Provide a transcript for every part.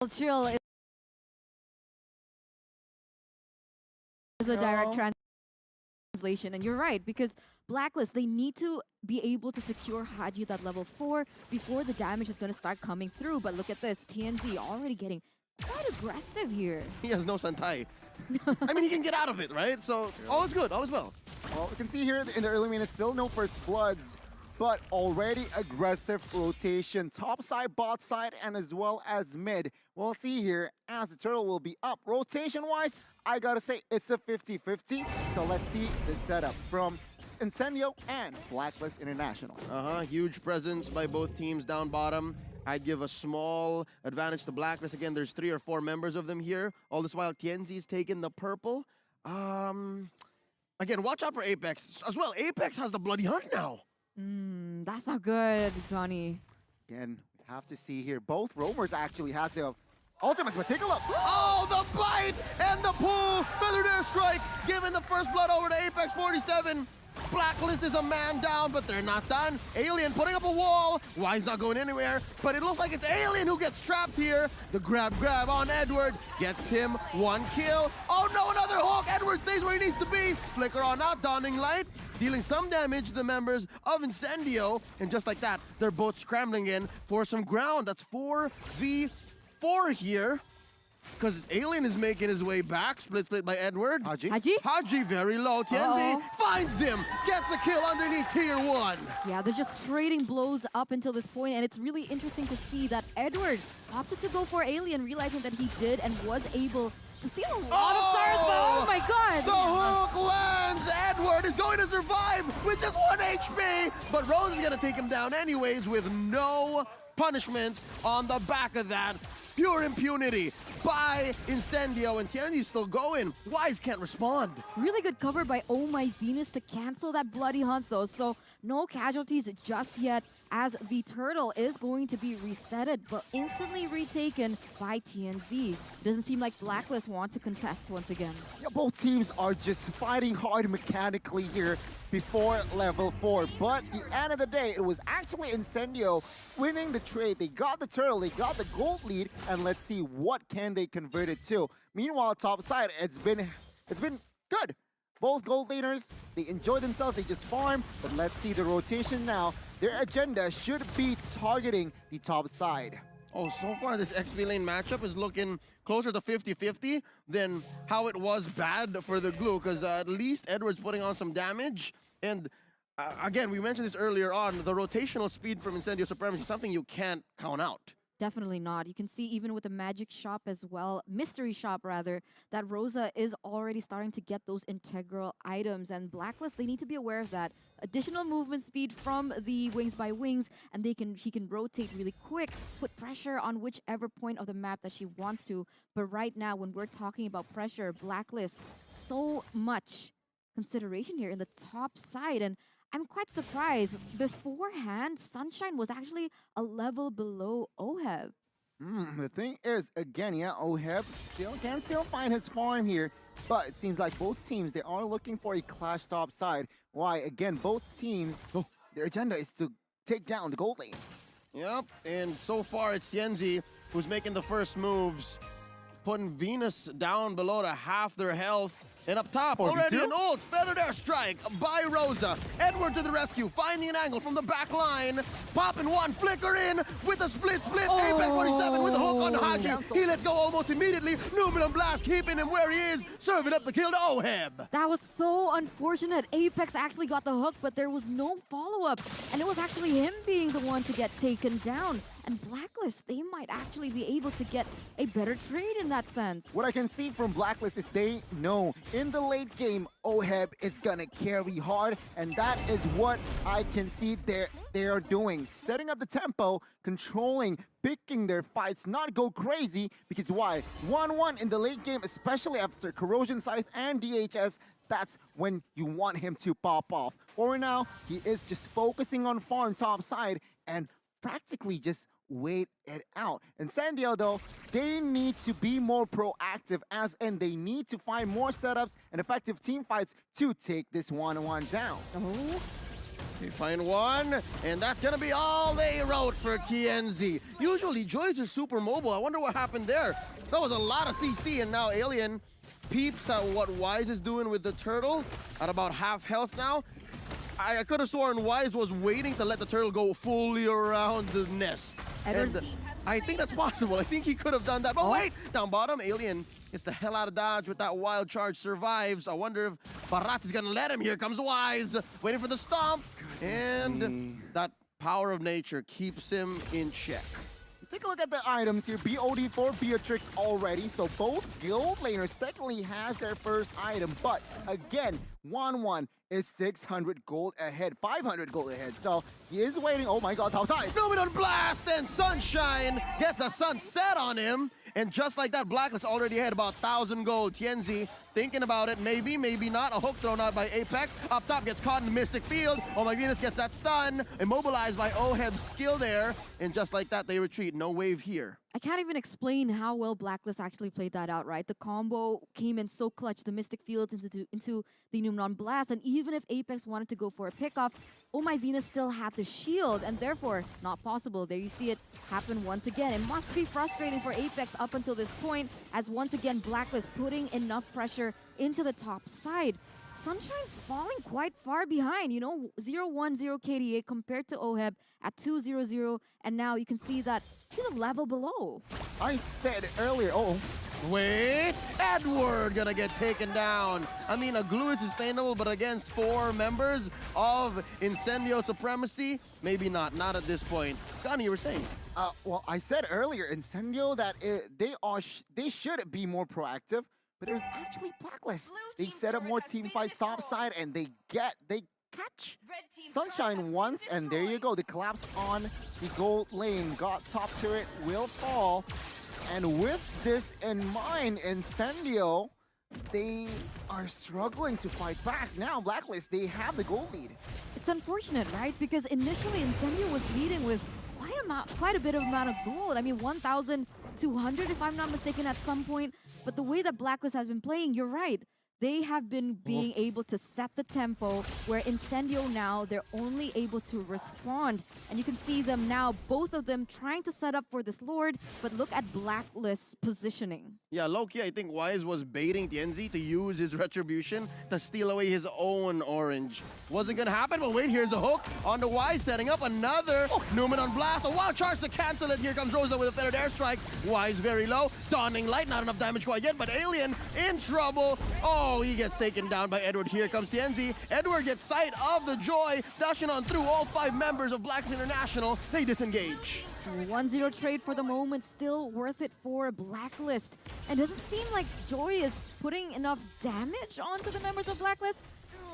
chill is a direct translation, and you're right, because Blacklist, they need to be able to secure Haji at that level 4 before the damage is going to start coming through. But look at this, TNZ already getting quite aggressive here. He has no Santai. I mean, he can get out of it, right? So all is good, all is well. Well, we can see here in the early minutes, still no first bloods, but already aggressive rotation. Top side, bot side, and as well as mid. We'll see here as the turtle will be up. Rotation-wise, I gotta say, it's a 50-50. So let's see the setup from Incendio and Blacklist International. Huge presence by both teams down bottom. I'd give a small advantage to Blacklist. Again, there's 3 or 4 members of them here. All this while, Tienzi's taken the purple. Again, watch out for Apex as well. Apex has the bloody hunt now. That's not good, Johnny. Again, we have to see here. Both roamers actually has the ultimate, but take a look. Oh, the bite and the pull. Feathered airstrike, giving the first blood over to Apex 47. Blacklist is a man down, but they're not done. Alien putting up a wall. Why's not going anywhere? But it looks like it's Alien who gets trapped here. The grab on Edward gets him 1 kill. Oh no, another hook. Edward stays where he needs to be. Flicker on out, Dawning Light, dealing some damage to the members of Incendio. And just like that, they're both scrambling in for some ground. That's 4v4 here. Because Alien is making his way back, split by Edward. Haji very low. Tienzi finds him, gets a kill underneath tier 1. Yeah, they're just trading blows up until this point, and it's really interesting to see that Edward opted to go for Alien, realizing that he did and was able to steal a lot of stars, but oh my god! The hook lands! Edward is going to survive with just 1 HP, but Rose is going to take him down anyways with no punishment on the back of that. Pure impunity by Incendio, and Tienzi's still going. Wise can't respond. Really good cover by Oh My Venus to cancel that bloody hunt though, so no casualties just yet as the turtle is going to be resetted but instantly retaken by TNZ. Doesn't seem like Blacklist want to contest once again. Yeah, both teams are just fighting hard mechanically here before level 4, but at the end of the day, it was actually Incendio winning the trade. They got the turtle, they got the gold lead, and let's see what can they convert it to. Meanwhile, top side, it's been good. Both gold leaders, they enjoy themselves, they just farm, but let's see the rotation now. Their agenda should be targeting the top side. Oh, so far this XP lane matchup is looking closer to 50-50 than how it was bad for the glue, because at least Edward's putting on some damage. And again, we mentioned this earlier on, the rotational speed from Incendio Supremacy is something you can't count out. Definitely not. You can see even with the magic shop as well, mystery shop rather, that Rosa is already starting to get those integral items, and Blacklist, they need to be aware of that. Additional movement speed from the Wings by Wings, and she can rotate really quick, put pressure on whichever point of the map that she wants to. But right now, when we're talking about pressure, Blacklist, so much consideration here in the top side, and I'm quite surprised. Beforehand, Sunshine was actually a level below Oheb. The thing is, again, yeah, Oheb can still find his farm here, but it seems like both teams, they are looking for a clash top side. Why? Again, both teams, their agenda is to take down the gold lane. Yep, and so far it's Tienzi who's making the first moves, putting Venus down below to half their health. And up top, already an ult, feathered airstrike by Rosa. Edward to the rescue, finding an angle from the back line. Popping 1, flicker in with a split. Apex 47 with a hook on Haji. He lets go almost immediately. Numinum Blast keeping him where he is, serving up the kill to Oheb. That was so unfortunate. Apex actually got the hook, but there was no follow-up. And it was actually him being the one to get taken down. And Blacklist, they might actually be able to get a better trade in that sense. What I can see from Blacklist is they know in the late game, Oheb is gonna carry hard, and that is what I can see they are doing. Setting up the tempo, controlling, picking their fights, not go crazy, because why? 1-1 in the late game, especially after Corrosion Scythe and DHS, that's when you want him to pop off. For now, he is just focusing on farm top side and practically just wait it out. Incendio, though, they need to be more proactive, as in they need to find more setups and effective team fights to take this 1-1 down. They find one, and that's gonna be all they wrote for TNZ. Usually, Joys are super mobile. I wonder what happened there. That was a lot of CC, and now Alien peeps at what WuY'z is doing with the turtle at about half health now. I could have sworn WuY'z was waiting to let the turtle go fully around the nest. And I think that's possible. I think he could have done that. But wait, down bottom, Alien gets the hell out of dodge with that wild charge, survives. I wonder if Barat is gonna let him. Here comes WuY'z, waiting for the stomp. And that power of nature keeps him in check. Take a look at the items here. BOD for Beatrix already, so both guild laners technically has their first item, but again, 1-1 is 600 gold ahead, 500 gold ahead, so he is waiting. Oh my god, outside! Numinous blast and Sunshine gets a sunset on him, and just like that, Blacklist already had about 1,000 gold. TNZ thinking about it, maybe, maybe not. A hook thrown out by Apex. Up top gets caught in the Mystic Field. Oh my goodness, gets that stun. Immobilized by Oheb's skill there, and just like that, they retreat. No wave here. I can't even explain how well Blacklist actually played that out, right? The combo came in so clutch, the Mystic Fields into the Numnon Blast, and even if Apex wanted to go for a pickoff, Oh My Venus still had the shield, and therefore, not possible. There you see it happen once again. It must be frustrating for Apex up until this point, as once again, Blacklist putting enough pressure into the top side. Sunshine's falling quite far behind, you know, 0-1-0 KDA compared to Oheb at 2-0-0, and now you can see that she's a level below. I said earlier, Wait, Edward gonna get taken down. I mean, a glue is sustainable, but against 4 members of Incendio Supremacy, maybe not at this point. Connie, you were saying? Well, I said earlier, Incendio, that they should be more proactive. But there's actually Blacklist. They set up more team fights topside, and they catch Sunshine once, and there you go. The collapse on the gold lane. Got top turret, will fall. And with this in mind, Incendio, they are struggling to fight back. Now, Blacklist, they have the gold lead. It's unfortunate, right? Because initially Incendio was leading with quite a bit of amount of gold. I mean, 1,200 if I'm not mistaken at some point. But the way that Blacklist has been playing, you're right. They have been being able to set the tempo, where Incendio now, they're only able to respond. And you can see them now, both of them trying to set up for this Lord, but look at Blacklist's positioning. Yeah, low-key, I think WuY'z was baiting TNZ to use his retribution to steal away his own orange. Wasn't gonna happen, but wait, here's a hook on the WuY'z, setting up another Numinous Blast. A wild charge to cancel it. Here comes Rosa with a feathered airstrike. WuY'z very low. Dawning Light, not enough damage quite yet, but Alien in trouble. Oh, he gets taken down by Edward. Here comes TNZ. Edward gets sight of the Joy, dashing on through all 5 members of Blacks International. They disengage. 1-0 trade for the moment, still worth it for Blacklist. And does it seem like Joy is putting enough damage onto the members of Blacklist?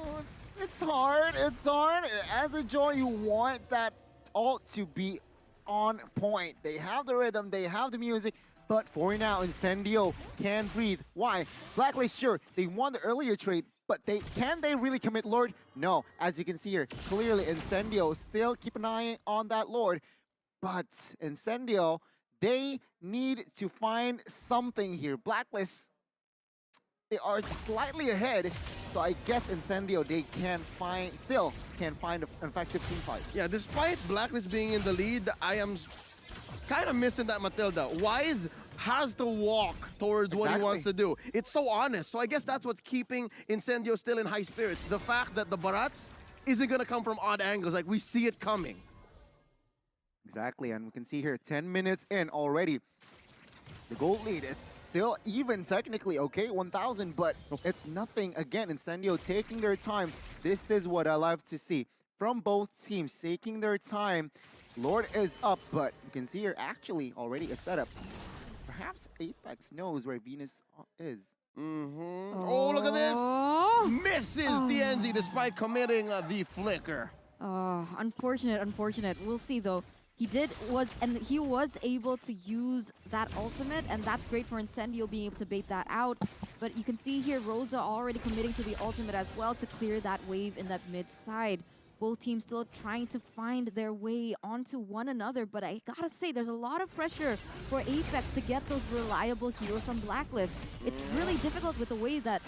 Oh, it's hard. It's hard. As a Joy, you want that ult to be on point. They have the rhythm, they have the music, but for now, Incendio can breathe. Why? Blacklist, sure, they won the earlier trade, but can they really commit Lord? No. As you can see here, clearly Incendio still keep an eye on that Lord. But Incendio, they need to find something here. Blacklist, they are slightly ahead, so I guess Incendio, they still can find an effective team fight. Yeah, despite Blacklist being in the lead, I am kind of missing that Matilda. WuY'z has to walk towards what he wants to do. It's so honest. So I guess that's what's keeping Incendio still in high spirits. The fact that the Barats isn't going to come from odd angles. Like, we see it coming. Exactly, and we can see here 10 minutes in already. The gold lead, it's still even technically, okay, 1,000, but it's nothing. Again, Incendio taking their time. This is what I love to see from both teams, taking their time. Lord is up, but you can see here actually already a setup. Perhaps Apex knows where Venus is. Oh, look at this! Misses TNZ despite committing the flicker. Oh, unfortunate. We'll see though. He was able to use that ultimate, and that's great for Incendio being able to bait that out. But you can see here Rosa already committing to the ultimate as well to clear that wave in that mid side. Both teams still trying to find their way onto one another, but I gotta say, there's a lot of pressure for Apex to get those reliable heroes from Blacklist. It's really difficult with the way that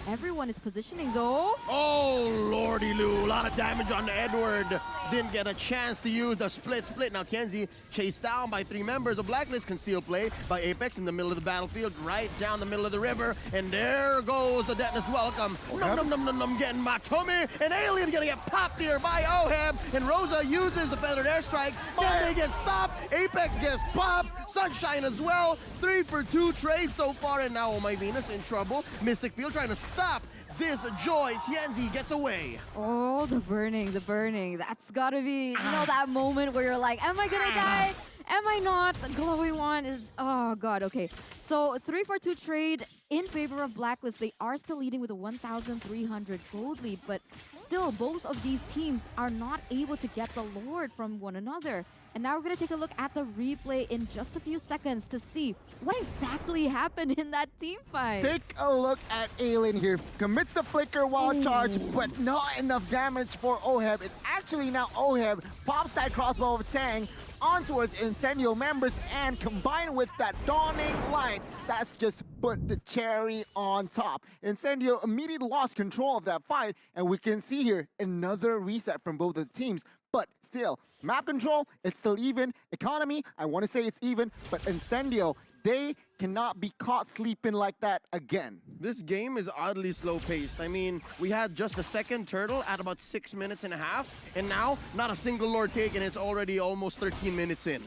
everyone is positioning though. Oh, Lord Lordy Lou. A lot of damage on Edward. Didn't get a chance to use the split. Now Tianzi chased down by 3 members of Blacklist. Concealed play by Apex in the middle of the battlefield, right down the middle of the river. And there goes the Detonus welcome. Num, getting my tummy. And Alien gonna get popped here by Oheb. And Rosa uses the feathered airstrike. Then they get stopped. Apex gets popped. Sunshine as well. 3 for 2 trade so far. And now Oh My Venus in trouble. Mystic Field trying to stop this Joy. Tianzi gets away. Oh, the burning. That's gotta be, that moment where you're like, am I gonna die? Am I not? The glowy one is, oh god, okay. So 3 for 2 trade in favor of Blacklist. They are still leading with a 1,300 gold lead, but still both of these teams are not able to get the Lord from one another. And now we're gonna take a look at the replay in just a few seconds to see what exactly happened in that team fight. Take a look at Alien here. Commits a flicker while charged, but not enough damage for Oheb. It's actually now Oheb pops that crossbow of Tang onto his Incendio members, and combined with that dawning light, that's just put the cherry on top. Incendio immediately lost control of that fight, and we can see here another reset from both of the teams. But still, map control, it's still even. Economy, I want to say it's even, but Incendio, they cannot be caught sleeping like that again. This game is oddly slow-paced. I mean, we had just the second turtle at about 6 minutes and a half, and now not a single Lord taken. It's already almost 13 minutes in.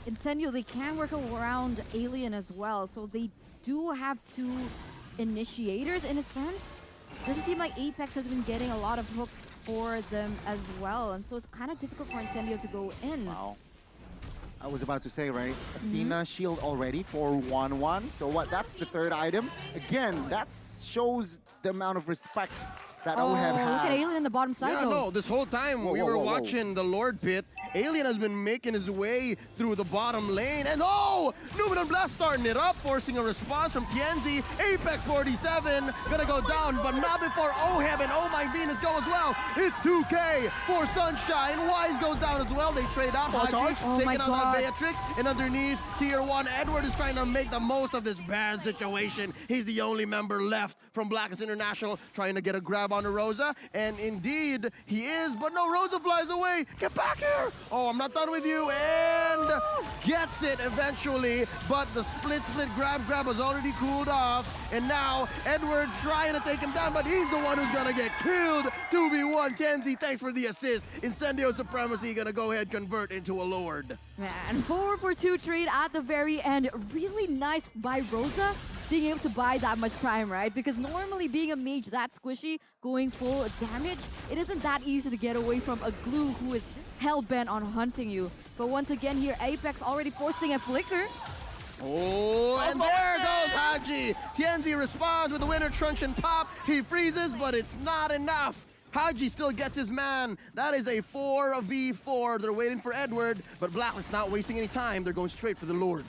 Incendio, they can work around Alien as well, so they do have 2 initiators in a sense. Doesn't seem like Apex has been getting a lot of hooks for them as well, and so it's kind of difficult for Incendio to go in. Wow. I was about to say, right? Athena shield already for 1-1. So what? That's the 3rd item. Again, that shows the amount of respect that Oheb has. Look at Alien in the bottom side, Yeah, though. no, this whole time we were watching the Lord pit. Alien has been making his way through the bottom lane. And oh! Numenor Blast starting it up, forcing a response from Tianzi. Apex 47 gonna go down, but not before Oheb and Oh My Venus go as well. It's 2K for Sunshine. Wise goes down as well. They trade out. Haji taking out that Beatrix. And underneath, Tier 1 Edward is trying to make the most of this bad situation. He's the only member left from Blacklist International, trying to get a grab on the Rosa. And indeed, he is, but no, Rosa flies away. Get back here! Oh, I'm not done with you, and gets it eventually, but the split grab was already cooled off, and now Edward trying to take him down, but he's the one who's gonna get killed. 2v1, Tianzi, thanks for the assist. Incendio Supremacy gonna go ahead convert into a Lord. Man, 4 for 2 trade at the very end. Really nice by Rosa being able to buy that much time, right? Because normally being a mage that squishy, going full damage, it isn't that easy to get away from a glue who is hell-bent on hunting you. But once again here, Apex already forcing a flicker. Oh, and there goes Haji. Tianzi responds with the winner truncheon pop. He freezes, but it's not enough. Haji still gets his man. That is a 4v4. They're waiting for Edward, but Blacklist not wasting any time. They're going straight for the Lord.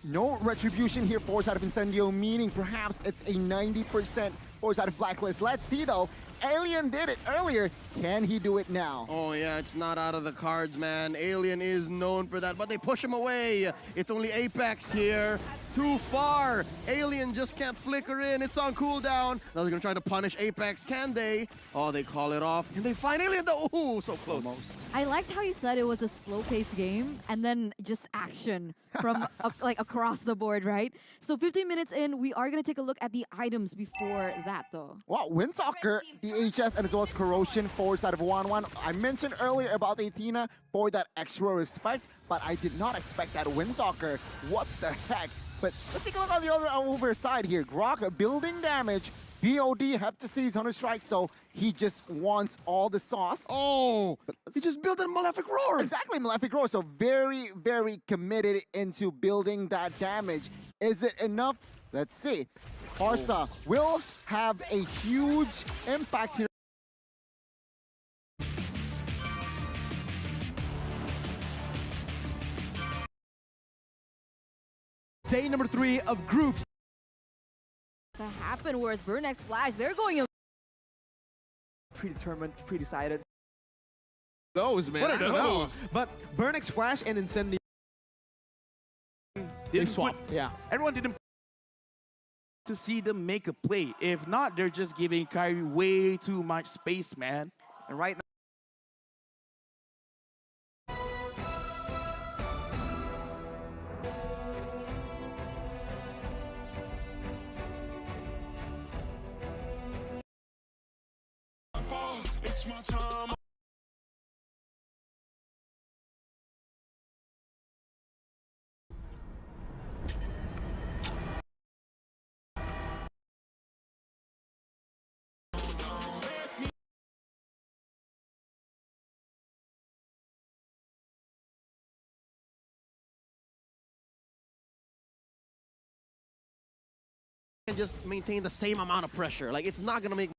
No retribution here, force out of Incendio, meaning perhaps it's a 90% force out of Blacklist. Let's see though. Alien did it earlier. Can he do it now? Oh yeah, it's not out of the cards, man. Alien is known for that, but they push him away. It's only Apex here. Too far. Alien just can't flicker in. It's on cooldown. Now they're gonna try to punish Apex. Can they? Oh, they call it off. And they find Alien though. Ooh, so close. Almost. I liked how you said it was a slow-paced game and then just action from like across the board, right? So 15 minutes in, we are gonna take a look at the items before that though. Wow, Windtalker, the HS, and as well as Corrosion, force out of 1-1. I mentioned earlier about Athena for that extra respect, but I did not expect that Windtalker. What the heck? But let's take a look on the other side here. Grok building damage. BOD have to seize 100 strikes, so he just wants all the sauce. Oh, he just built a Malefic Roar. Exactly, Malefic Roar. So very, very committed into building that damage. Is it enough? Let's see. Barca will have a huge impact here. Day number 3 of groups. To happen whereas Burnex Flash, they're going in. Predetermined, pre-decided. Those, man. What are those? But Burnex Flash and Incendio. They swapped. Yeah. Everyone didn't to see them make a play. If not, they're just giving Kyrie way too much space, man. And right now, It's my time. And just maintain the same amount of pressure. Like, it's not gonna make